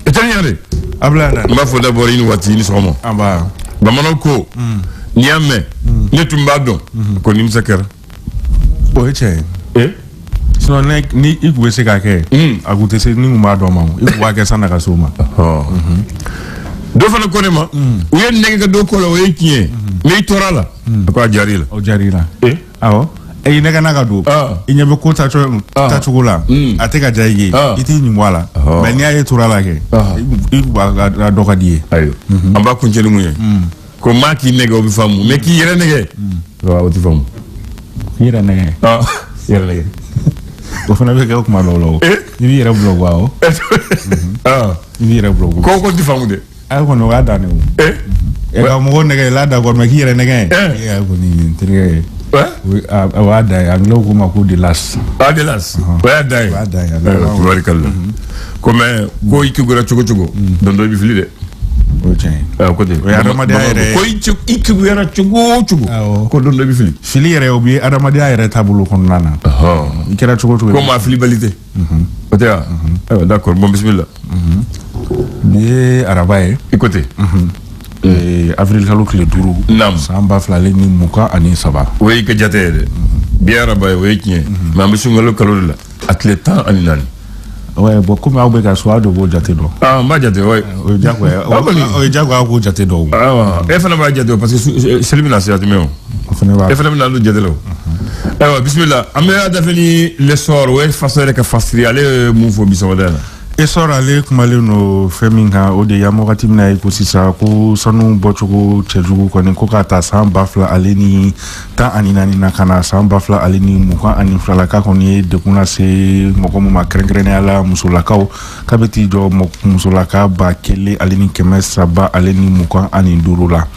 Etaniare. Ablana. Ma faut d'abord une wati ni somo. Aba. Bamanoko. Niame. Ne tumbado. Konim sakara. Oche. Sinon ni ikwe se ka ke. Agute se ni nguma do mamu. Ikwa ke sana ka soma. Do fana konema. Uye nenge do ko lo yekie. Me torala. Ko jarila. O jarila. Awo. E nega naga do. Inyebe ko ta chugula. Ateka jaige. Iti ni mwala. Mais ni aye torala ke. Ikwa do ka die. Ayo. Amba kunjelu muye. Ko maki nega obi famu. Me ki yere nege. Wa oti famu. Yere nege. Yere nege. O fana be ko kuma lo. Ibi yere blog wa o. Ibi yere blog. Ko ti famu de. Ay ko no ga dane o. E ka mo nege la da ko me ki yere nege. E ko ni tere. Wa da anglo ko ma ko de las. De las. Wa da. Wa da. Barikalla. Comme ko ikugura chugo. Dondo bi fili de. Côté. Ko ikugura chugo. Ko dondo bi fili. Fili yere obi adamadia yere tabulu kon nana. Ikera chugo. Comme ma filibilité. Côté. D'accord, bon bismillah. Ni arabaye. Écoutez. Avril kalo kile duru. Nam. Samba flale ni muka ani saba. Oui que jate. Bien arabaye oui kien. Mais monsieur ngalo kalo la. Atletan ani nani. Ouais, bon comme aube ka soa do bo jate do. Mba jate ouais. O jagwe. O jagwe ko jate do. E fana ba jate parce que c'est lui la c'est atmeo. E fana na lu jate lo. Bismillah. Amé adafeni le sort ouais fasere ka fasri ale mu fo bisawada. E sora le kumale no feminga o de yamoga timna iko sisa ko sanu bochugo chejugo ko ni ko kata samba fla aleni ta aninani na kana samba fla aleni muka ani fla ka ko ni de kuna se moko mu makrengrene ala musulakao kabeti jo musulaka ba kele aleni kemesa ba aleni muka ani durula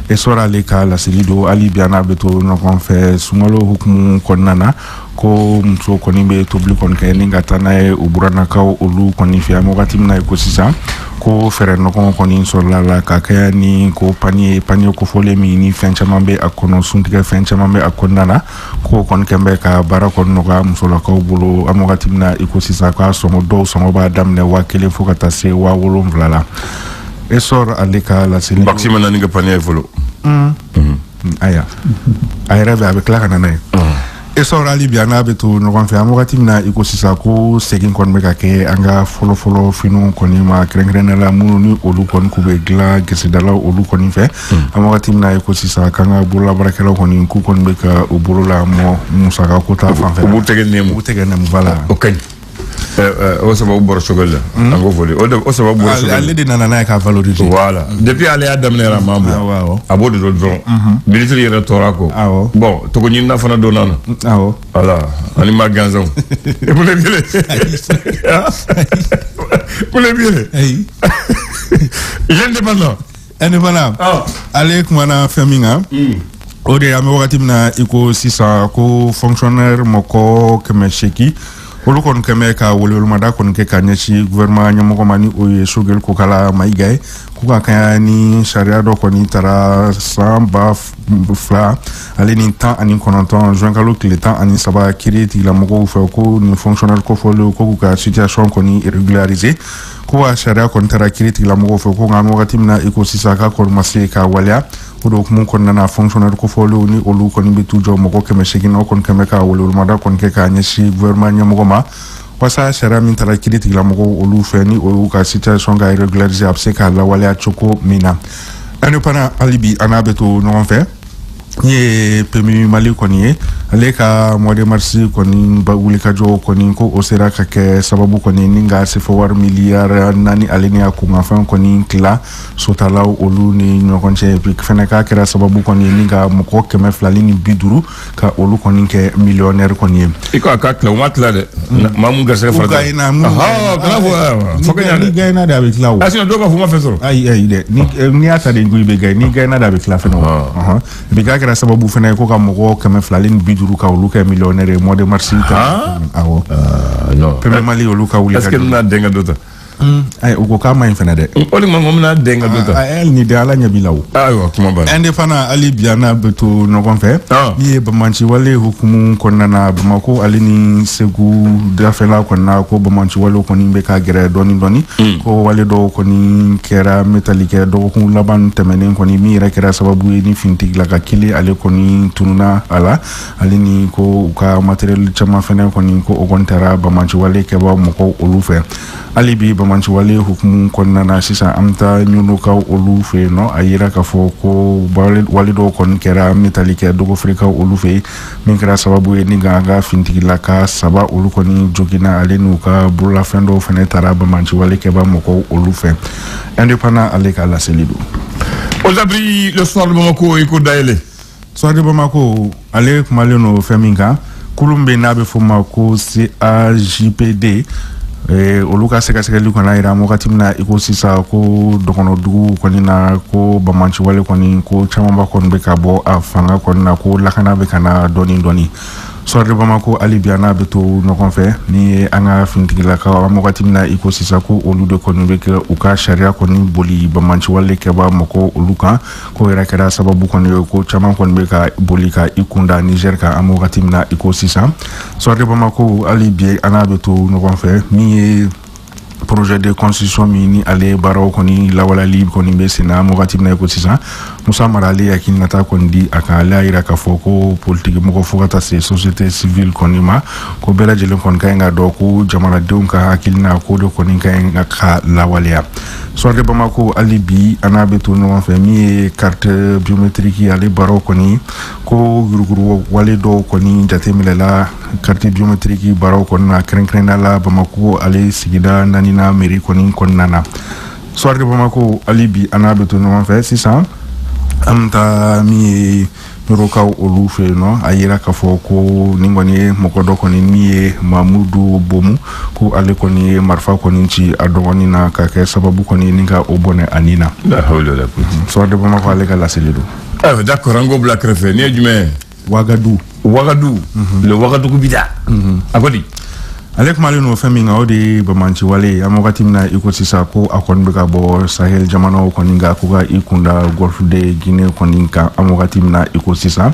e sora le ka la silido ali biana beto no konfe sumalo hukumu konana ko mso koni be tobli kon ke ninga tanae uburana ka olu koni fi amogati mna ko sisa ko fere no kon koni sola la ka kaya ni ko panie ko fole mi ni fencha mambe akono suntika fencha mambe akonana ko kon kembe ka bara kon no ka mso la ka bulu amogati mna ko sisa ka somo do somo ba damne wa kele fukata se wa wolo mvlala esor alika la sili maximum na ninga panie folo aya ayra ba be kla kana nay e sora libia na beto no konfi amogati mina iko sisa ko segin kon meka ke anga folo finu koni ma krengrena la munu ni olu kon kube gla gesidala olu koni fe amogati mina iko sisa kanga bula barakela koni ku kon meka obolo la mo musaka ko ta fa fe bu tegen nemu vala okay o sababu boro chogola ango voli o sababu boro chogola alle de nana ka valoriser voilà depuis aller adam ne ra mambo abode do don military era torako bon to ko nyina fana do nana voilà ani maganzon e pour les biele pour les biele indépendant allez kumana feminga o de am wakati na iko sisa ko fonctionnaire moko kemesheki olu kon keme ka wolol mada kon ke kanyachi gouvernement nyamoko mani o yesogel ko kala maigay ku ka kani sharia do kon tara samba fla ale ni temps ani kononton juin kalo le temps ani saba kireti la moko fa ko ni fonctionnaire ko folo ko ka situation kon irrégularisé ko wa sharia kon tara kireti la moko fa ko ngam wakati na ecosystem ka kon masse ka walia ko do mun kon na fonctionnaire ko folo ni olu kon be tujo moko keme shegino kon keme ka wolol mada kon ke kanyachi gouvernement nyamoko ma wasa shara min tara kiriti la moko olu feni olu ka situation ga irregularisé abse ka la wala choko mina anu pana alibi anabeto non fait ye pemi mali koni ale ka mois de mars koni ba wuli ka jo koni ko osera ka ke sababu koni ninga se fawar milliard nani alenia ku ngafan koni kila sotala olu ni nyokonche pik fena ka kera sababu koni ninga moko keme flalini biduru ka olu koni ke millionnaire koni iko akakla umatla de mamu garse farga ni gaina da be klawo asino do ba fuma fesoro ai de ni ata de ngui be gai ni gaina da be klafeno be ga kera sababu fena ko ka moko keme flalini biduru ka olu ke millionnaire mois de mars non peme mali olu ka wuli est-ce que na denga dota ay ugo ka may fena de o le ngom na denga do ta el ni de ala nyabilaw ayo kuma ba indépendant ali biana beto no kon fe ni bamanci wale hukumu konna na bamako ali ni segu dafela konna ko bamanci wale koni be ka gere doni ko wale do koni kera metalike do ko laban temenen koni mi ra kera sababu ni finti la ka kili ale koni tununa ala ali ni ko ka materiel chama fene koni ko ogontera bamanci wale ke ba mako olufe ali bi bamanci wale hukumu konna na sisa amta nyuno ka olufe no ayira ka fo ko wale do kon kera metalike do ko frika olufe min kera sababu ni ganga finti la ka saba olu koni jogina ale nu ka bula fendo fene tara bamanci wale ke ba mako olufe indépendant ale ka la selido aux abris le soir de Bamako et ko daele soir de Bamako ale kumaleno feminga kulumbe nabe foma ko CAJPD oluka sekasekeli kona ira mokati mna iko sisa ko dokono dugu koni na ko bamanci wale koni ko chamamba kon be ka bo afanga koni na ko lakana be kana doni sorre Bamako ali biana beto no konfe ni anga fintigila ka mokati mna iko sisa ko olu de koni be ka uka sharia koni boli bamanci wale ke ba moko oluka ko ira kera sababu koni ko chama kon be ka boli ka ikunda Niger ka amokati mna iko sisa sorre Bamako ali bi ana beto no konfe mi projet de construction mini ale baro koni lawala libre koni be sena mokati mna iko sisa Musa Marali yakin nata kondi akala ira ka foko politique moko fokata se société civile konima ko bela jele kon kay do ko jamana dunka akilna ko do koni kay nga ka lawalia sorte Bamako alibi anabeto no fami carte biométrique ale baro koni ko guruguru wale do koni jatemile la carte biométrique baro konna kren la Bamako ale sigida nanina mairie koni konnana sorte Bamako alibi anabeto no fa 600 amta mi roka olufe no ayira ka foko ningoni mokodo koni mi Mamudu Bomu ko ale koni marfa koni ci adoni na ka ke sababu koni ninga obone anina la hawla la quwwata so de Bamako ale kala selido d'accord ngo black refe ni jume Ouagadougou le Ouagadougou bida akodi Alek malino feminga odi bamanci wale amokati mna iko sisa ko akon beka bo Sahel jamano koninga kuga ikunda Golfe de Guinée koninga amokati mna iko sisa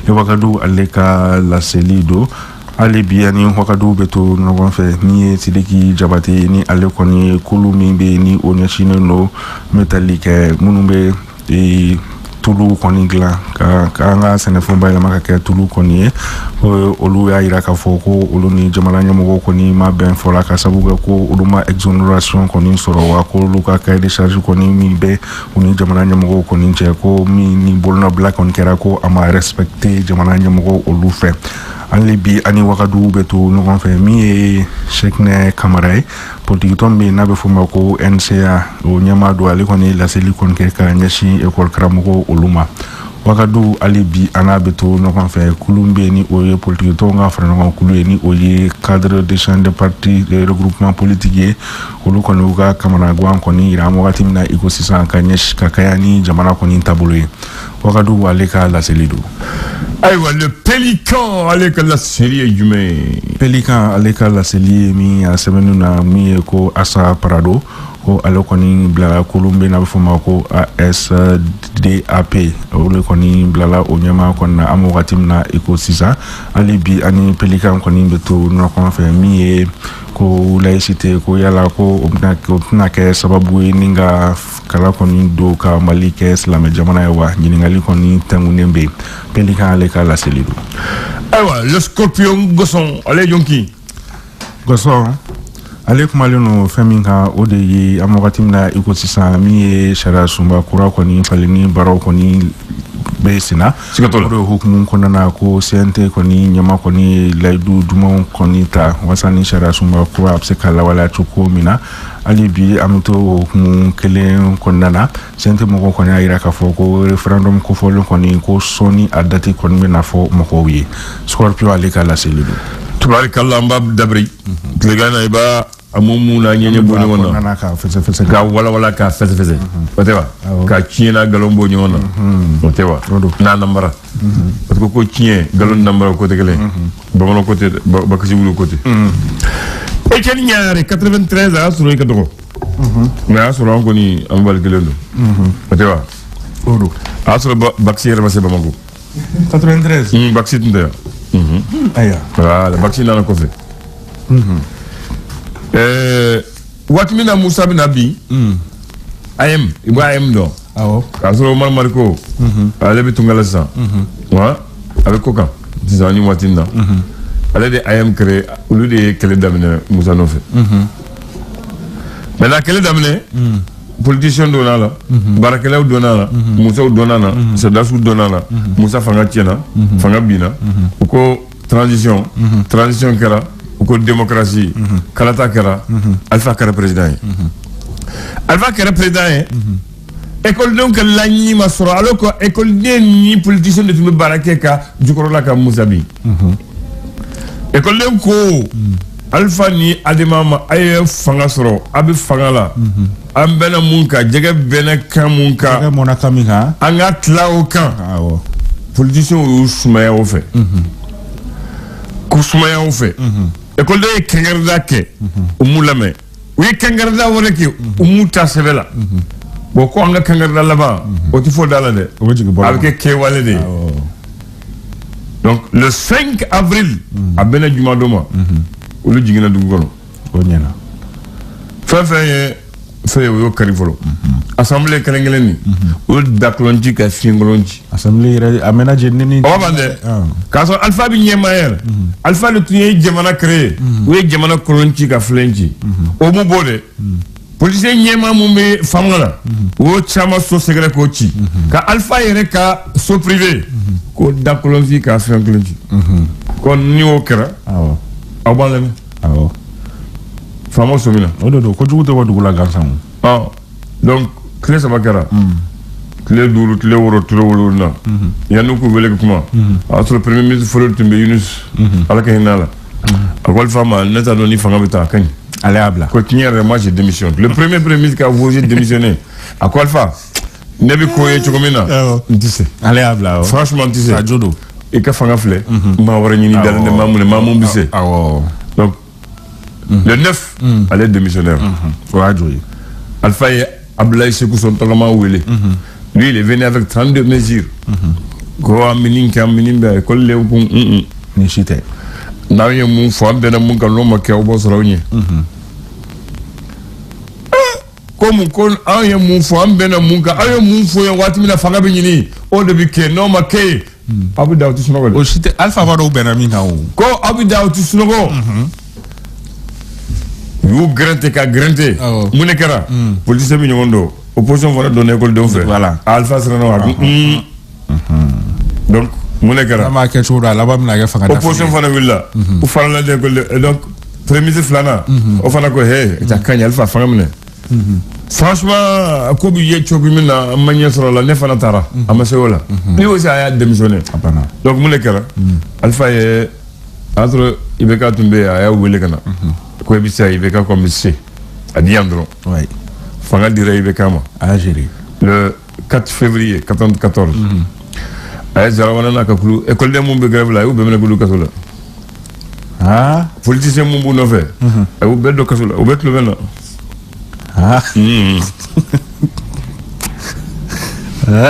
Ouagadougou aleka la selido ale biani Ouagadougou beto no fe ni Sidiki Jabate ni ale koni kulumi be ni onyashine no metalike munumbe tulu koni gla ka nga senefo bayla maka tulu koni olu ya ira ka foko olu ni jamana nyamugo koni ma ben fola ka sabuga ko olu ma exoneration koni soro wa ko lu ka kay décharge koni mi be uni jamana nyamugo koni je ko mi ni bolna black on kera ko ama respecter jamana nyamugo olu fe anli bi ani Ouagadougou beto no kon fe mi Cheikhne Camara politique tombe nabe fuma ko NCA o nyama do ali koni la seli kon ke ka nyashi école karamugo oluma Ouagadougou ali bi ana beto no kon fe kulumbe ni oye politique to nga fra no kulu ni oye cadre de champ de parti de regroupement politique olu kon uga Camara gwan koni ira mo gatimna iko 600 ka nyashi ka kayani jamana koni tabulé Ouagadougou aleka la selido aywa le Pélican aleka la série jume Pélican aleka la série mi a semenu na mi ko asa parado ko alokoni bla kolumbe na fuma ko ASDAP ole koni bla onyama konna amogatim na iko sisa alibi ani Pélican koni beto no kon fe mi ko laïcité ko yala ko na ke sababu ninga kala koni do ka malike islam jamana wa ngali koni tangunembe Pélican aleka la selido aywa le Scorpion Gosson ale jonki Gosson ale kumaleno feminga ode yi amogatimna iko sisa mi shara sumba kura koni falini baro koni besina sikatolo do hukumu konana ko CNT koni nyama koni laidu dumon koni ta wasani shara sumba kura apse kala wala chuko mina ali bi amto hukumu kele konana CNT moko koni ayira ka foko referendum ko folo koni ko soni adati koni mena fo moko wi Scorpio ale kala selido tubarikallah mbab dabri tlegana iba amumu na nyenye boni wona nana ka fese ka wala ka fese otewa ka china galombo nyona otewa na nambara parce que ko chien galon nambara ko tegele ba mo côté ba ko ci wulu côté e ken ñaare 93 ans sunu ko dogo mais a sɔrɔ an kɔni an bali kelen don o tɛ wa o don a y'a sɔrɔ Baxi yɛrɛ ma se Bamako 93 Baxi tun tɛ yan ayiwa voilà Baxi nana kɔfɛ waati min na Musa bɛna bin AM i b'a AM dɔn awɔ k'a sɔrɔ Omar Mariko ale bɛ Tunkara sisan wa a bɛ ko kan sisan ni waati in na ale de AM créé olu de ye kɛlɛ daminɛ Musa nɔfɛ maintenant kɛlɛ daminɛ politicien donna la baarakɛlaw donna la Musaw donna la sɛdasiw donna la Musa fanga tiɲɛna fanga binna u ko transition kɛra u ko démocratie kalata kɛra Alpha kɛra président ye Alpha kɛra président ye écoledenw ka laɲini ma sɔrɔ alors que écoleden ni politicien de tun bɛ baara kɛ ka Jukɔrɔla ka Musa bin écoleden ko Alpha ni Adama ma a ye fanga sɔrɔ a bɛ fanga la an bɛna mun kan jɛgɛ bɛna kan mun kan jɛgɛ mɔna kan min kan an ka tila o kan awɔ politiciens y'u sumaya o fɛ k'u sumaya o fɛ écoleden ye kɛnkɛrɛda kɛ u m'u lamɛn u ye kɛnkɛrɛda wɛrɛ kɛ u m'u ta sɛbɛ la bon ko an ka kɛnkɛrɛda laban o tɛ fɔ da la dɛ o bɛ jigin bɔlɔ a bɛ kɛ kɛwale de ye donc le 5 avril a bɛna jumadon ma olu jiginna dugu kɔnɔ o ɲɛna fɛn fɛn ye fɛn ye o y'o kari fɔlɔ assemblée kelen-kelen nin o dakolonci ka fiɲɛkolonci assemblée yɛrɛ a mɛna jeni ni o man dɛ k'a sɔrɔ Alpha bi ɲɛmaaya yɛrɛ Alpha de tun ye jamana créé o ye jamana kolonci ka filen ci o mu b'o de politicien ɲɛmaa mun bɛ fanga la o y'o caman so sɛgɛrɛ k'o ci ka Alpha yɛrɛ ka so privé k'o dakolonci ka fiɲɛkolonci ko ni o kɛra awɔ aw b'an lamɛn awɔ faamaw sɔmina o de don kojugu tɛ bɔ dugu la gansan donc tile saba kɛra tile duuru tile wɔɔrɔ tile wolonwula yanni k'u wele ka kuma a y'a sɔrɔ premier ministre fɔlɔ tun bɛ Yunus ala ka hinɛ a la a ko Alpha ma ne t'a dɔn ni fanga bɛ taa a ka ɲi ale y'a bila ko tiɲɛ yɛrɛ moi j'ai démissionné le premier ministre qui a osé démissionner a ko Alpha ne bɛ ko ye cogo min na n tɛ se ale y'a bila awɔ franchement n tɛ se radio don i ka fanga filɛ maa wɛrɛ ɲini dalen tɛ maa mun bɛ se awɔ donc le 9 ale est démissionnaire o y'a jo ye Alpha ye Abdoulaye Sékou son tagama wele lui il est venu avec 32 mesures ko an bɛ nin kɛ an bɛ nin bɛ école le kun ni si tɛ n'aw ye mun fɔ an bɛnna mun kan n'o ma kɛ aw b'o sɔrɔ aw ɲɛ ko an ye mun fɔ an bɛnna mun kan aw ye mun fɔ yan waati min na fanga bɛ ɲini o de bɛ kɛ n'o ma kɛ aw bɛ da aw tɛ sunɔgɔ de o si tɛ Alpha b'a dɔn u bɛnna min kan o ko aw bɛ da aw tɛ sunɔgɔ u y'u gɛrɛnte ka gɛrɛnte mun de kɛra politicien bɛ ɲɔgɔn dɔn opposition fana donna écoledenw fɛ voilà Alpha siranna wa donc mun de kɛra n'a ma kɛ cogo dɔ a laban bɛna kɛ fanga da opposition fana wulila u farala de école donc premier ministre filanan o fana ko he ta ka ɲi Alpha fanga minɛ franchement ko bɛ ye cogo min na an ma ɲɛ sɔrɔ la ne fana taara a ma se o la ni aussi a y'a démissionné donc mun de kɛra Alpha ye a y'a sɔrɔ IBK tun bɛ yen a y'a wele ka na ko i bɛ se IBK ko n bɛ se a di yan dɔrɔn fanga dira IBK ma a y'a gérer le 4 février 94 a ye Zarawana n'a ka kulu écoleden mun bɛ grève la a y'u bɛɛ minɛ k'olu kaso la politicien mun b'u nɔfɛ a y'u bɛɛ don kaso la u bɛɛ tulo bɛ na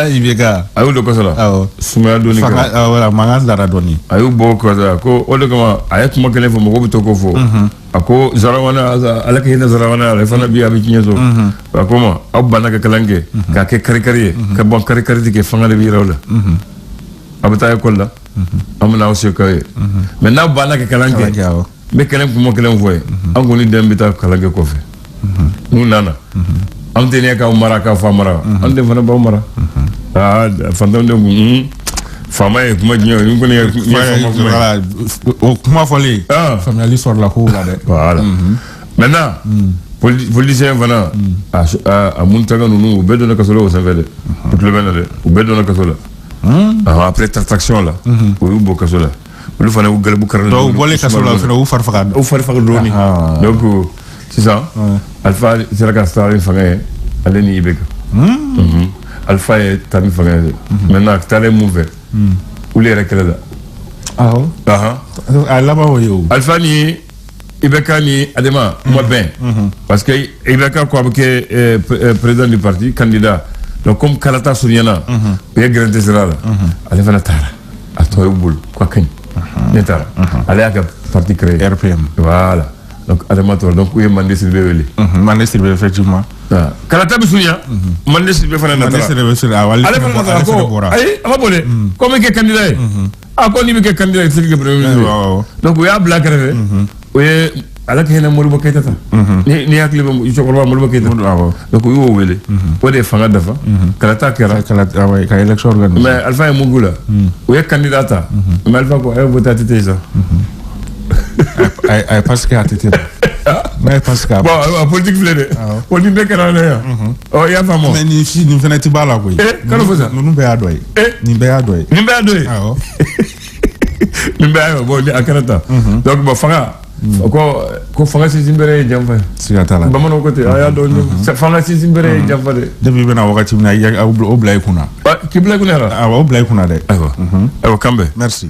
IBK a y'u don kaso la sumaya dɔɔni kɛra voilà mankan dara dɔɔni a y'u bɔ kaso la ko o de kama a ye kuma kelen fɔ mɔgɔw bɛ to k'o fɔ a ko Zarawana ala ka hinɛ Zarawana ale fana bi a bɛ tiɲɛ sɔrɔ a ko ma aw banna ka kalan kɛ k'a kɛ kari-kari ye ka bɔn kari-kari tɛ kɛ fanga de bɛ yira aw la a bɛ taa école la an bɛ n'aw se k'aw ye mais n'aw banna ka kalan kɛ n bɛ kuma kelen fɔ ye an kɔni den bɛ taa kalan kɛ kɔfɛ n'u nana an tɛ ne k'aw mara k'a fa mara an den fana b'aw mara fantanw de kun faama ye kuma jumɛn ye n kɔni ye faama kuma o kuma fɔlen faamuyali sɔrɔla kow la dɛ voilà maintenant politicien fana a Muntaka ninnu u bɛɛ donna kaso la o sanfɛ dɛ u tulo bɛ na dɛ u bɛɛ donna kaso la après traction la u y'u bɔ kaso la olu fana y'u galibu kari donc u bɔlen kaso la fana u fari faga dɔɔni donc sisan Alpha sera ka sara ni fanga ye ale ni IBK Alpha ye taa ni fanga ye dɛ maintenant taalen mun fɛ olu yɛrɛ kɛlɛ la a laban o ye o Alpha ni Ibeka ni Adema moi ben parce que Ibeka ko abke président du parti candidat donc comme Kalata Sunyana ya grande zerala ale fana tara atoy bul ko kany netara ale aka parti créé RPM voilà donc Adema to donc uye mande silbe weli mande silbe effectivement Kalata bi Sunya mande silbe fana natara mande silbe awali ale fana natara ko ay amabole comme ke candidat ako ni be candidat silbe premier ministre donc uya black reve uye ala ke hena Modibo Keita ta ni hakli ba chokorba Modibo Keita donc yo wele o de fanga dafa Kalata kera Kalata way ka election organisé mais Alpha e Mugula o ye candidata mais Alpha ko ay voté tete ça ay parce que atete mais parce que bon politique flede politique de kera ya o ya famo mais ni fi ni fenati bala ko kala fo ça nous be adoy ni be adoy ni be ayo bon ni akarata donc bo fanga ko fanga si zimbere jamfa sigatala bamano kote aya do fanga si zimbere jamfa de depuis bena wakati na ya oblay kuna ki blay kuna oblay kuna de aywa kambe merci